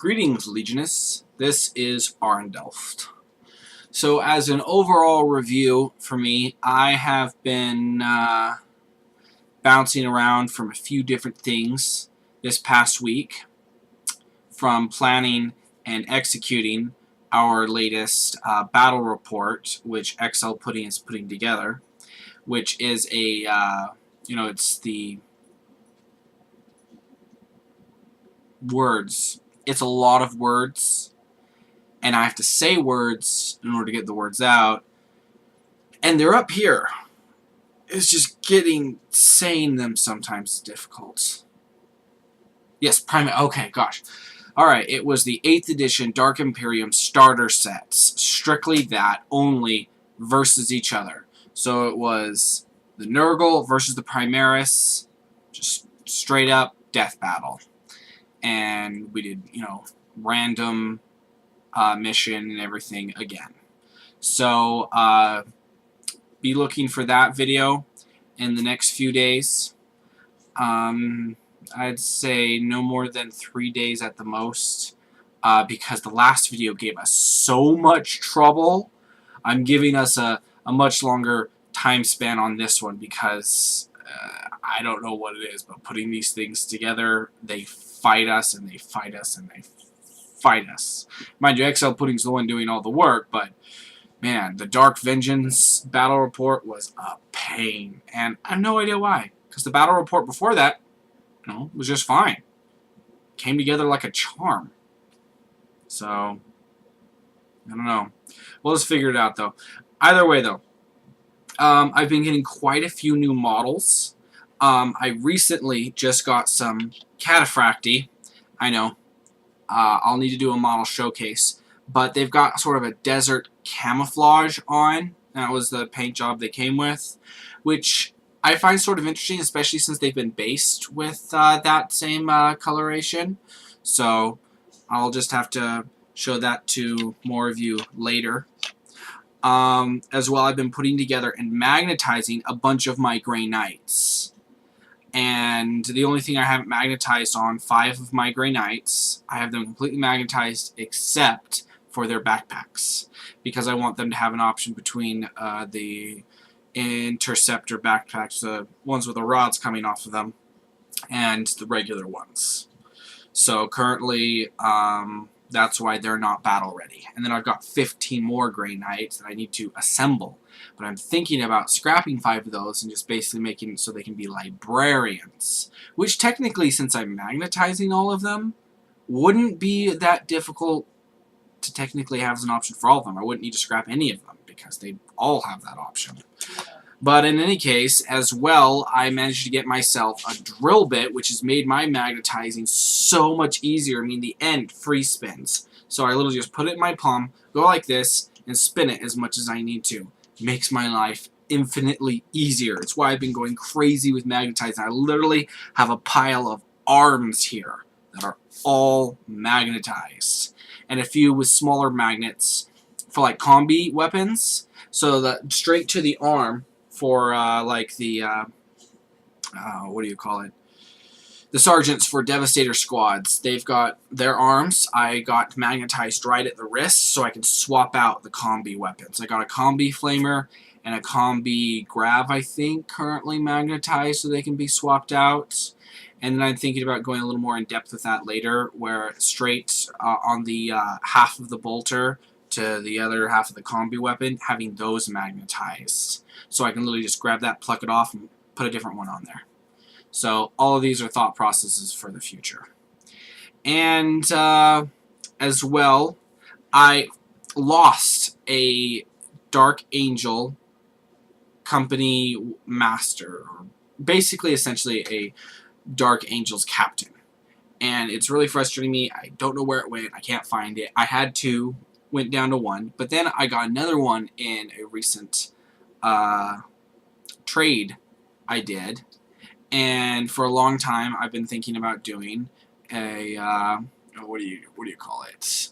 Greetings, Legionists. This is Arndelft. So, as an overall review for me, I have been bouncing around from a few different things this past week, from planning and executing our latest battle report, which XL Pudding is putting together, which is a, it's the words. It's a lot of words, and I have to say words in order to get the words out, and they're up here. It's just saying them sometimes is difficult. Yes, Primate. Okay, gosh. Alright, it was the 8th edition Dark Imperium starter sets. Strictly that, only, versus each other. So it was the Nurgle versus the Primaris, just straight up death battle. And we did, random mission and everything again. So, be looking for that video in the next few days. I'd say no more than 3 days at the most, because the last video gave us so much trouble. I'm giving us a much longer time span on this one because I don't know what it is, but putting these things together, they fight us and they fight us and they fight us. Mind you, XL Pudding's the one doing all the work, but man, the Dark Vengeance battle report was a pain, and I have no idea why. Because the battle report before that, was just fine. Came together like a charm. So, I don't know. We'll just figure it out, though. Either way, though, I've been getting quite a few new models. I recently just got some Cataphracti. I know. I'll need to do a model showcase. But they've got sort of a desert camouflage on. That was the paint job they came with, which I find sort of interesting, especially since they've been based with that same coloration. So I'll just have to show that to more of you later. As well, I've been putting together and magnetizing a bunch of my Grey Knights. And the only thing I haven't magnetized on 5 of my Grey Knights, I have them completely magnetized except for their backpacks, because I want them to have an option between the Interceptor backpacks, the ones with the rods coming off of them, and the regular ones. So currently, that's why they're not battle ready. And then I've got 15 more Grey Knights that I need to assemble. But I'm thinking about scrapping 5 of those and just basically making it so they can be librarians. Which technically, since I'm magnetizing all of them, wouldn't be that difficult to technically have as an option for all of them. I wouldn't need to scrap any of them because they all have that option. But in any case, as well, I managed to get myself a drill bit, which has made my magnetizing so much easier. I mean, the end free spins. So I literally just put it in my palm, go like this, and spin it as much as I need to. Makes my life infinitely easier. It's why I've been going crazy with magnetizing. I literally have a pile of arms here that are all magnetized. And a few with smaller magnets for like combi weapons. So that straight to the arm for like the what do you call it? The sergeants for Devastator squads. They've got their arms. I got magnetized right at the wrist so I can swap out the combi weapons. I got a combi flamer and a combi grav, I think, currently magnetized so they can be swapped out. And then I'm thinking about going a little more in depth with that later, where straight on the half of the bolter to the other half of the combi weapon, having those magnetized. So I can literally just grab that, pluck it off, and put a different one on there. So all of these are thought processes for the future. And as well, I lost a Dark Angel company master. Basically, essentially a Dark Angel's captain. And it's really frustrating me. I don't know where it went. I can't find it. I had 2, went down to 1. But then I got another one in a recent trade I did. And for a long time, I've been thinking about doing a what do you call it?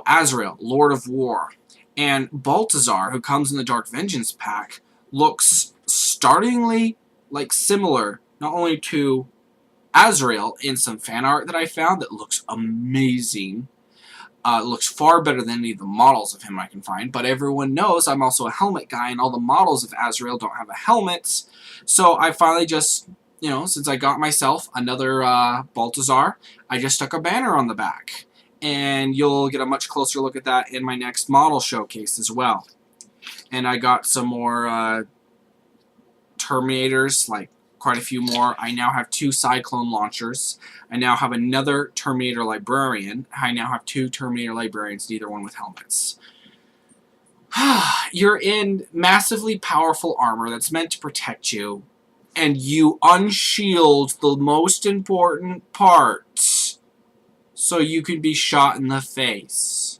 Azrael, Lord of War, and Baltazar, who comes in the Dark Vengeance pack, looks startlingly like similar not only to Azrael in some fan art that I found that looks amazing. It looks far better than any of the models of him I can find, but everyone knows I'm also a helmet guy, and all the models of Azrael don't have a helmet, so I finally just, you know, since I got myself another Baltazar, I just stuck a banner on the back, and you'll get a much closer look at that in my next model showcase as well. And I got some more Terminators, like quite a few more. I now have 2 Cyclone launchers. I now have another Terminator Librarian. I now have 2 Terminator Librarians, neither one with helmets. You're in massively powerful armor that's meant to protect you, and you unshield the most important part so you can be shot in the face.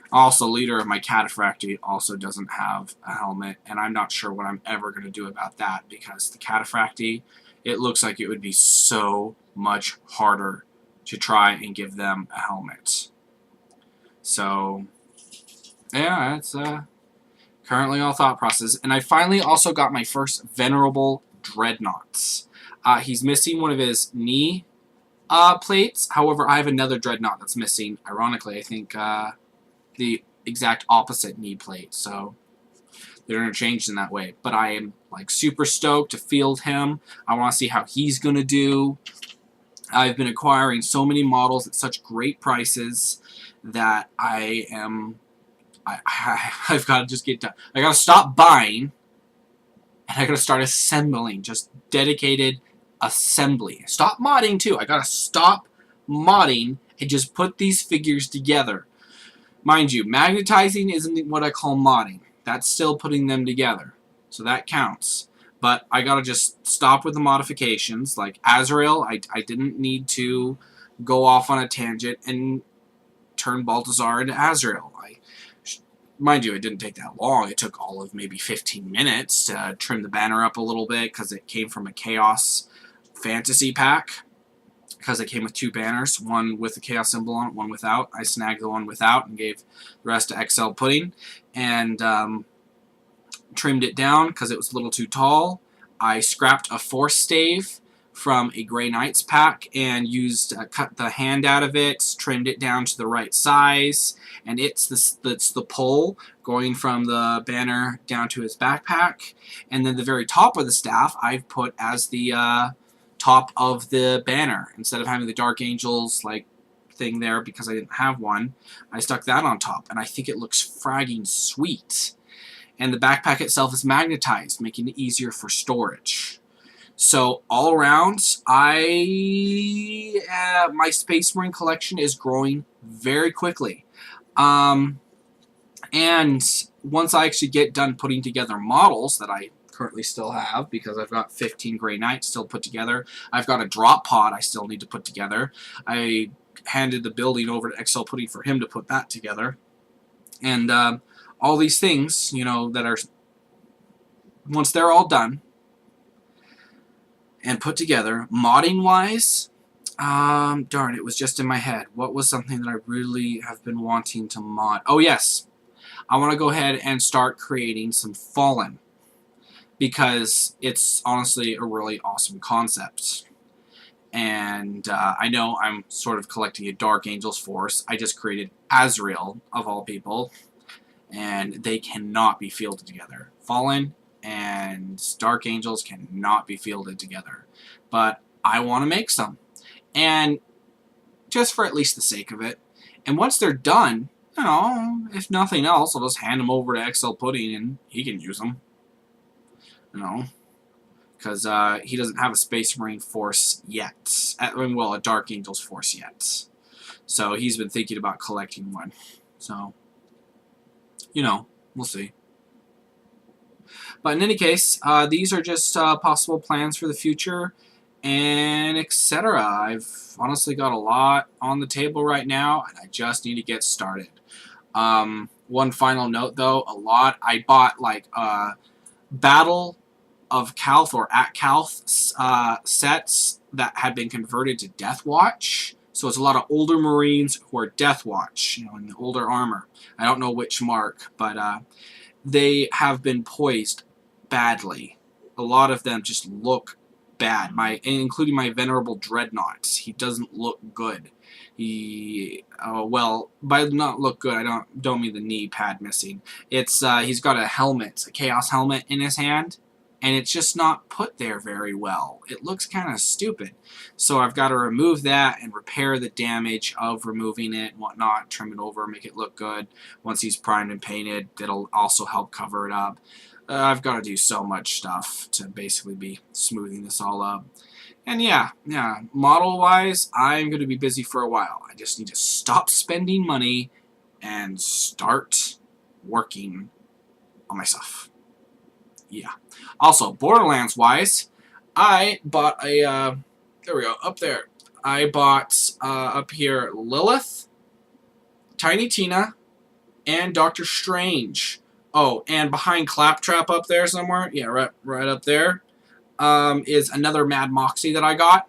Also, leader of my Cataphractii also doesn't have a helmet, and I'm not sure what I'm ever going to do about that, because the Cataphractii, it looks like it would be so much harder to try and give them a helmet. So, yeah, it's currently all thought process. And I finally also got my first Venerable Dreadnoughts. He's missing one of his knee plates. However, I have another Dreadnought that's missing. Ironically, I think the exact opposite knee plate, so they're interchanged in that way. But I am like super stoked to field him. I want to see how he's gonna do. I've been acquiring so many models at such great prices that I've got to just get done. I got to stop buying, and I got to start assembling. Just dedicated assembly. Stop modding too. I got to stop modding and just put these figures together. Mind you, magnetizing isn't what I call modding. That's still putting them together. So that counts. But I gotta just stop with the modifications. Like Azrael, I didn't need to go off on a tangent and turn Baltazar into Azrael. Mind you, it didn't take that long. It took all of maybe 15 minutes to trim the banner up a little bit, because it came from a Chaos Fantasy pack. Because it came with 2 banners, one with the Chaos symbol on it, one without. I snagged the one without and gave the rest to XL Pudding, and trimmed it down because it was a little too tall. I scrapped a Force Stave from a Grey Knights pack and used cut the hand out of it, trimmed it down to the right size, and it's the pole going from the banner down to his backpack. And then the very top of the staff I've put as the top of the banner. Instead of having the Dark Angels like thing there because I didn't have one, I stuck that on top, and I think it looks fragging sweet. And the backpack itself is magnetized, making it easier for storage. So all around, my Space Marine collection is growing very quickly. And once I actually get done putting together models that I currently still have, because I've got 15 Grey Knights still put together. I've got a drop pod I still need to put together. I handed the building over to XL Pudding for him to put that together. And all these things, you know, that are, once they're all done and put together, modding-wise, darn, it was just in my head. What was something that I really have been wanting to mod? Oh, yes. I want to go ahead and start creating some Fallen, because it's honestly a really awesome concept. And I know I'm sort of collecting a Dark Angels force. I just created Azrael, of all people, and they cannot be fielded together. Fallen and Dark Angels cannot be fielded together. But I want to make some. And just for at least the sake of it. And once they're done, you know, if nothing else, I'll just hand them over to XL Pudding and he can use them. You know, because he doesn't have a Space Marine force yet. Well, a Dark Angels force yet. So he's been thinking about collecting one. So, you know, we'll see. But in any case, these are just possible plans for the future, and etc. I've honestly got a lot on the table right now, and I just need to get started. One final note, though, I bought like Battle of Calth or at Calth sets that had been converted to Death Watch. So it's a lot of older Marines who are Death Watch, you know, in the older armor. I don't know which mark, but they have been poised badly. A lot of them just look bad. Including my Venerable Dreadnought. He doesn't look good. Well, by not look good, I don't mean the knee pad missing. It's he's got a helmet, a Chaos helmet in his hand, and it's just not put there very well. It looks kind of stupid. So I've got to remove that and repair the damage of removing it and whatnot, trim it over, make it look good. Once he's primed and painted, it'll also help cover it up. I've got to do so much stuff to basically be smoothing this all up. And yeah, model-wise, I'm going to be busy for a while. I just need to stop spending money and start working on my stuff. Yeah. Also, Borderlands-wise, I bought a, there we go, up there. I bought, up here, Lilith, Tiny Tina, and Doctor Strange. Oh, and behind Claptrap up there somewhere, yeah, right up there, is another Mad Moxie that I got.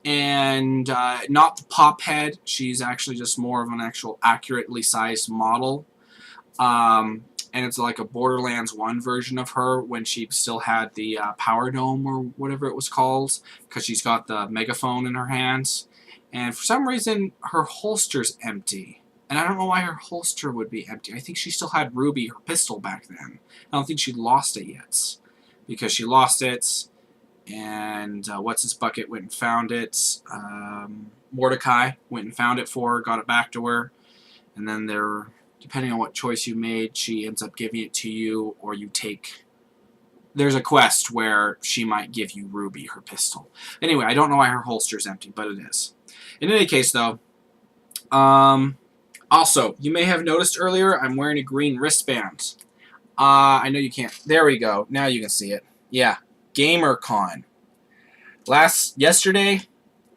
And not the pop head. She's actually just more of an actual accurately sized model. And it's like a Borderlands 1 version of her when she still had the Power Dome or whatever it was called, because she's got the megaphone in her hands. And for some reason, her holster's empty. And I don't know why her holster would be empty. I think she still had Ruby, her pistol, back then. I don't think she lost it yet. Because she lost it, and What's-His-Bucket went and found it. Mordecai went and found it for her, got it back to her. And then there, depending on what choice you made, she ends up giving it to you, or you take... There's a quest where she might give you Ruby, her pistol. Anyway, I don't know why her holster's empty, but it is. In any case, though, also, you may have noticed earlier, I'm wearing a green wristband. I know you can't. There we go. Now you can see it. Yeah. GamerCon. Yesterday,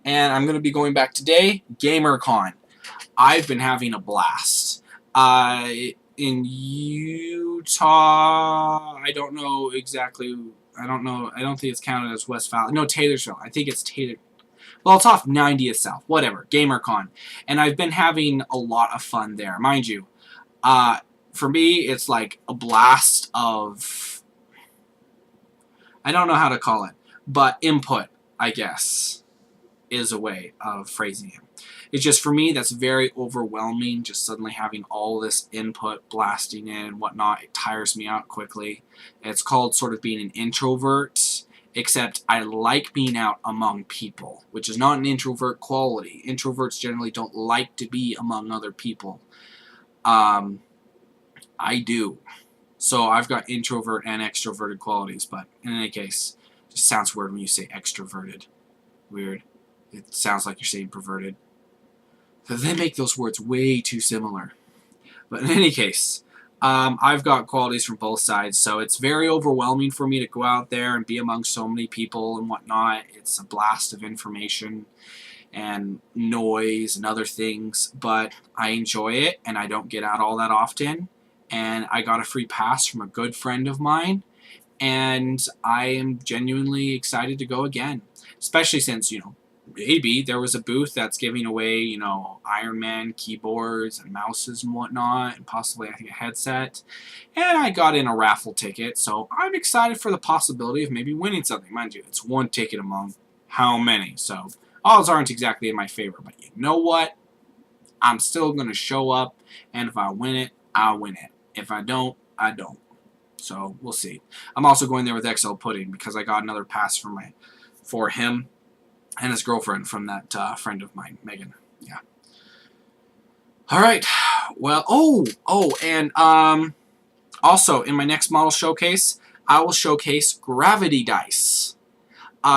and I'm going to be going back today, GamerCon. I've been having a blast. In Utah, I don't know exactly. I don't know. I don't think it's counted as West Valley. No, Taylorsville. I think it's Taylor. Well, it's off 90th South. Whatever. GamerCon. And I've been having a lot of fun there. Mind you, for me, it's like a blast of... I don't know how to call it, but input, I guess, is a way of phrasing it. It's just, for me, that's very overwhelming, just suddenly having all this input blasting in and whatnot. It tires me out quickly. It's called sort of being an introvert, except I like being out among people, which is not an introvert quality. Introverts generally don't like to be among other people. I do. So I've got introvert and extroverted qualities, but in any case, it just sounds weird when you say extroverted. Weird. It sounds like you're saying perverted. So they make those words way too similar. But in any case, I've got qualities from both sides, so it's very overwhelming for me to go out there and be among so many people and whatnot. It's a blast of information and noise and other things, but I enjoy it, and I don't get out all that often. And I got a free pass from a good friend of mine, and I am genuinely excited to go again. Especially since, you know, maybe there was a booth that's giving away, you know, Iron Man keyboards and mouses and whatnot, and possibly, I think, a headset. And I got in a raffle ticket, so I'm excited for the possibility of maybe winning something. Mind you, it's one ticket among how many, so odds aren't exactly in my favor. But you know what? I'm still going to show up, and if I win it, I'll win it. If I don't, I don't. So, we'll see. I'm also going there with XL Pudding because I got another pass for him and his girlfriend from that friend of mine, Megan. Yeah. Alright. Well, and also, in my next model showcase, I will showcase gravity dice.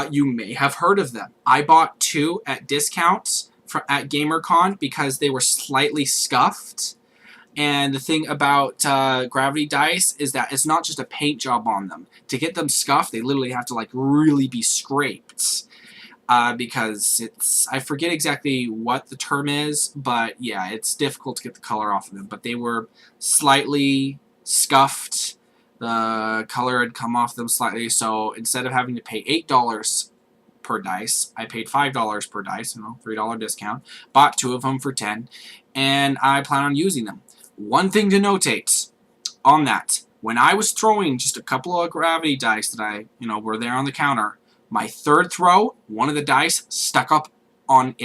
You may have heard of them. I bought 2 at discounts at GamerCon because they were slightly scuffed. And the thing about gravity dice is that it's not just a paint job on them. To get them scuffed, they literally have to like really be scraped. Because it's, I forget exactly what the term is, but yeah, it's difficult to get the color off of them. But they were slightly scuffed. The color had come off them slightly, so instead of having to pay $8 per dice, I paid $5 per dice, you know, $3 discount. Bought 2 of them for $10, and I plan on using them. One thing to notate on that, when I was throwing just a couple of gravity dice that I, you know, were there on the counter, My third throw, one of the dice stuck up on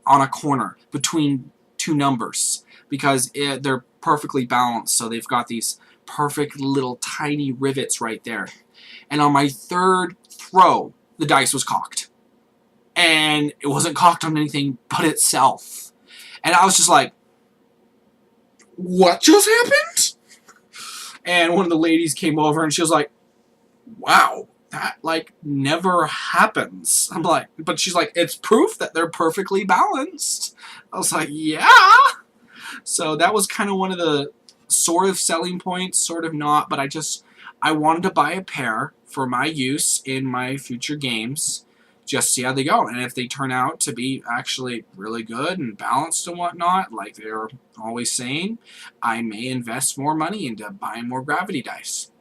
a corner between two numbers because they're perfectly balanced. So they've got these perfect little tiny rivets right there. And on my third throw, the dice was cocked. And it wasn't cocked on anything but itself. And I was just like, what just happened? And one of the ladies came over and she was like, wow, that like never happens. I'm like, but she's like, it's proof that they're perfectly balanced. I was like, yeah. So that was kind of one of the sort of selling points, sort of not, but I wanted to buy a pair for my use in my future games. Just see how they go, and if they turn out to be actually really good and balanced and whatnot, like they're always saying, I may invest more money into buying more gravity dice.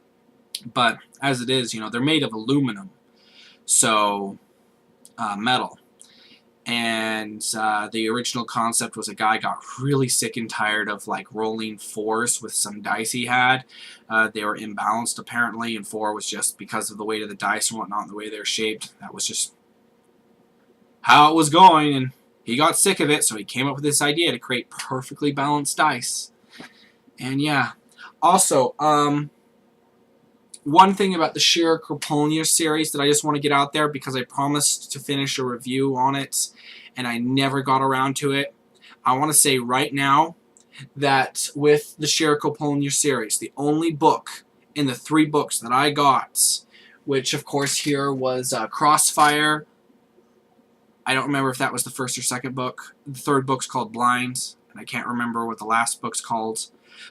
But as it is, they're made of aluminum, so metal. And the original concept was a guy got really sick and tired of like rolling 4s with some dice he had. They were imbalanced apparently, and 4 was just because of the weight of the dice and whatnot, and the way they're shaped. That was just how it was going, and he got sick of it, so he came up with this idea to create perfectly balanced dice. And yeah. Also, one thing about the Shira Calpurnia series that I just want to get out there, because I promised to finish a review on it, and I never got around to it. I want to say right now that with the Shira Calpurnia series, the only book in the 3 books that I got, which of course here was Crossfire. I don't remember if that was the first or second book. The third book's called Blind, and I can't remember what the last book's called.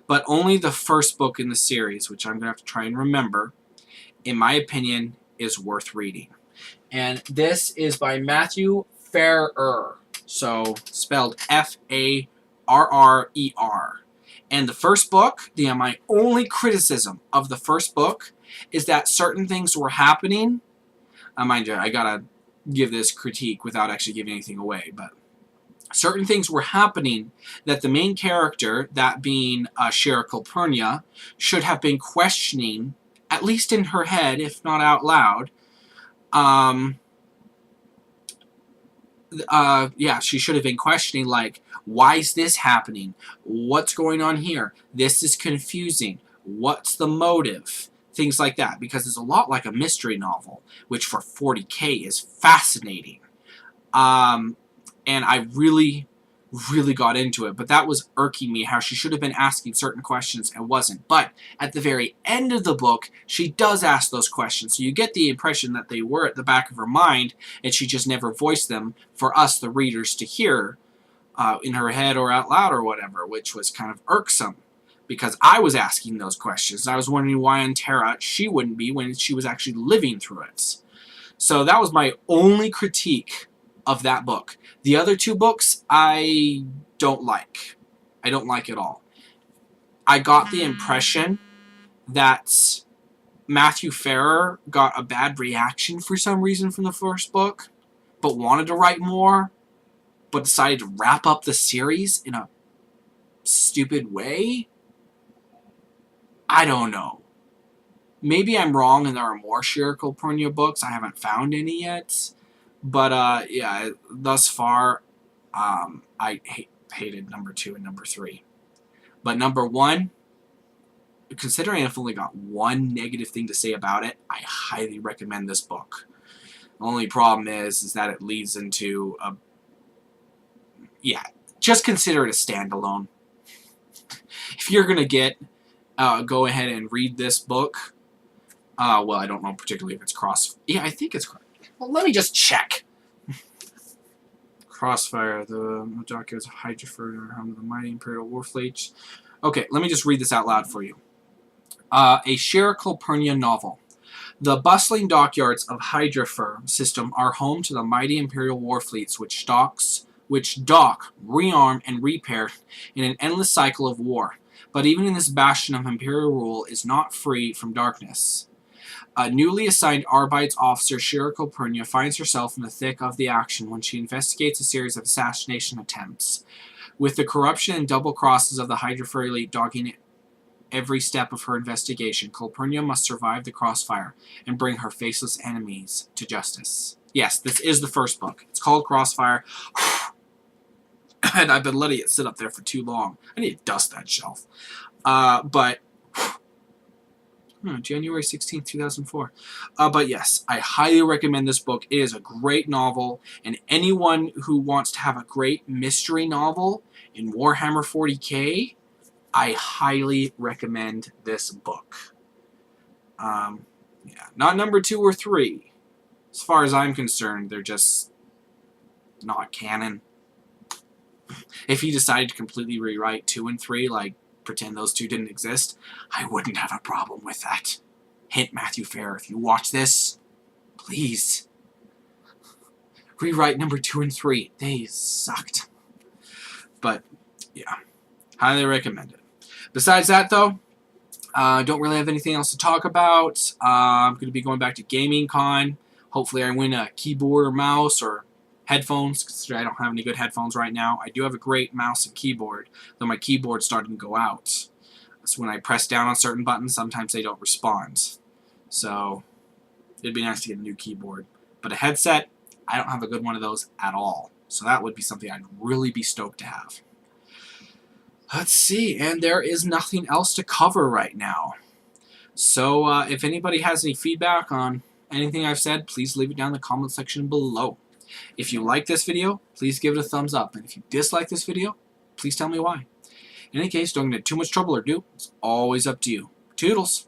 But only the first book in the series, which I'm going to have to try and remember, in my opinion, is worth reading. And this is by Matthew Farrer. So, spelled Farrer. And the first book, my only criticism of the first book is that certain things were happening. Mind you, I gotta give this critique without actually giving anything away, but certain things were happening that the main character, that being Shira Calpurnia, should have been questioning, at least in her head, if not out loud. Yeah, she should have been questioning, like, why is this happening? What's going on here? This is confusing. What's the motive? Things like that, because it's a lot like a mystery novel, which for 40K is fascinating. And I really got into it, but that was irking me, how she should have been asking certain questions and wasn't. But at the very end of the book, she does ask those questions, so you get the impression that they were at the back of her mind, and she just never voiced them for us, the readers, to hear in her head or out loud or whatever, which was kind of irksome. Because I was asking those questions. I was wondering why on Terra she wouldn't be when she was actually living through it. So that was my only critique of that book. The other 2 books, I don't like. I don't like at all. I got the impression that Matthew Farrer got a bad reaction for some reason from the first book, but wanted to write more, but decided to wrap up the series in a stupid way. I don't know. Maybe I'm wrong and there are more Shira Calpurnia books. I haven't found any yet. But, yeah, thus far, I hated number 2 and number 3. But number 1, considering I've only got one negative thing to say about it, I highly recommend this book. The only problem is that it leads into a... Yeah, just consider it a standalone. If you're going to go ahead and read this book. Well, I don't know particularly if it's Yeah, I think it's well, let me just check. Crossfire, the documents of Hydra home of the mighty Imperial Warfleets. Okay, let me just read this out loud for you. A Shira Calpurnia novel. The bustling dockyards of Hydrafer system are home to the mighty Imperial Warfleets, which dock, rearm, and repair in an endless cycle of war. But even in this bastion of Imperial rule is not free from darkness. A newly assigned Arbites officer, Shira Calpurnia, finds herself in the thick of the action when she investigates a series of assassination attempts. With the corruption and double crosses of the Hydrafer elite dogging every step of her investigation, Calpurnia must survive the crossfire and bring her faceless enemies to justice. Yes, this is the first book. It's called Crossfire. And I've been letting it sit up there for too long. I need to dust that shelf. January 16th, 2004. But yes, I highly recommend this book. It is a great novel, and anyone who wants to have a great mystery novel in Warhammer 40k, I highly recommend this book. Yeah, not number 2 or 3. As far as I'm concerned, they're just not canon. If he decided to completely rewrite 2 and 3, like pretend those 2 didn't exist, I wouldn't have a problem with that. Hint, Matthew Fair, if you watch this, please rewrite number 2 and 3. They sucked. But yeah, highly recommend it. Besides that, though, I don't really have anything else to talk about. I'm going to be going back to Gaming Con. Hopefully I win a keyboard or mouse or headphones, because I don't have any good headphones right now. I do have a great mouse and keyboard, though my keyboard's starting to go out. So when I press down on certain buttons, sometimes they don't respond. So it'd be nice to get a new keyboard. But a headset, I don't have a good one of those at all. So that would be something I'd really be stoked to have. Let's see, and there is nothing else to cover right now. So if anybody has any feedback on anything I've said, please leave it down in the comment section below. If you like this video, please give it a thumbs up. And if you dislike this video, please tell me why. In any case, don't get into too much trouble or do. It's always up to you. Toodles!